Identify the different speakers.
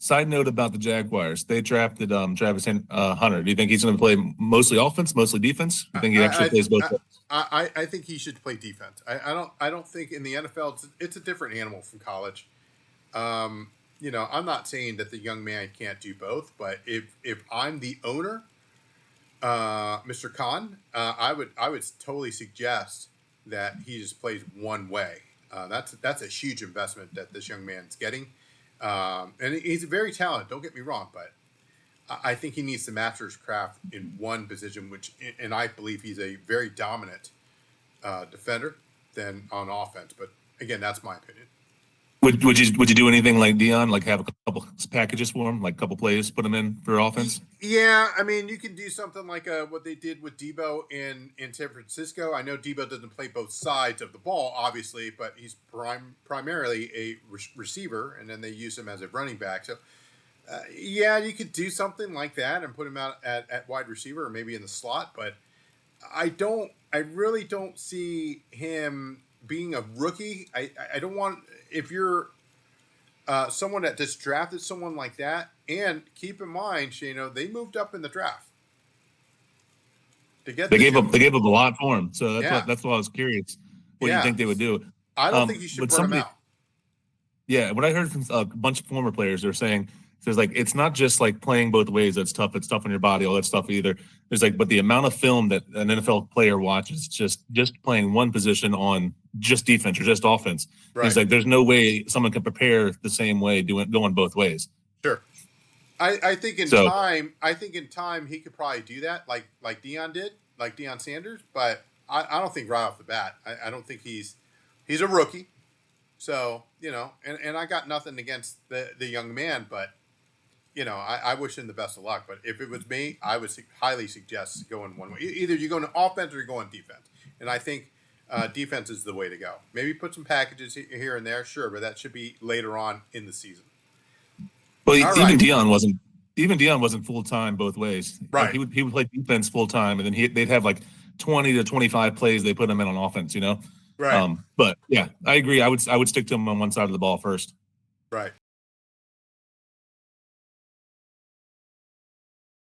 Speaker 1: Side note about the Jaguars. They drafted Travis Hunter. Do you think he's going to play mostly offense, mostly defense? You think he actually plays both ways?
Speaker 2: I think he should play defense. I don't think in the NFL it's a different animal from college. I'm not saying that the young man can't do both, but if I'm the owner, Mr. Khan, I would totally suggest that he just plays one way. That's a huge investment that this young man's getting. And he's very talented, don't get me wrong, but I think he needs to master his craft in one position, and I believe he's a very dominant defender than on offense. But again, that's my opinion.
Speaker 1: Would you do anything like Dion, like have a couple packages for him, like a couple plays, put him in for offense?
Speaker 2: Yeah, I mean, you can do something like what they did with Debo in San Francisco. I know Debo doesn't play both sides of the ball, obviously, but he's primarily a receiver, and then they use him as a running back. So, yeah, you could do something like that and put him out at wide receiver or maybe in the slot. But I really don't see him being a rookie. I don't want, if you're someone that just drafted someone like that, and keep in mind, Shano, they moved up in the draft to get.
Speaker 1: They gave up a lot for him, so that's why I was curious. What do you think they would do?
Speaker 2: I don't think you should burn him out.
Speaker 1: Yeah, what I heard from a bunch of former players, they're saying there's like it's not just like playing both ways that's tough. It's tough on your body, all that stuff either. There's like, but the amount of film that an NFL player watches just playing one position on just defense or just offense. Right. He's like, there's no way someone can prepare the same way going both ways.
Speaker 2: Sure. I think in time he could probably do that, like Dion did, like Deion Sanders. But I don't think right off the bat. I don't think he's a rookie. So and I got nothing against the young man, but I wish him the best of luck. But if it was me, I would highly suggest going one way. Either you go into offense or you go on defense. And I think defense is the way to go. Maybe put some packages here and there, sure, but that should be later on in the season.
Speaker 1: Well, even Dion wasn't full time both ways.
Speaker 2: Right.
Speaker 1: Like he would play defense full time, and then they'd have like 20 to 25 plays they put him in on offense.
Speaker 2: Right.
Speaker 1: But yeah, I agree. I would stick to him on one side of the ball first.
Speaker 2: Right.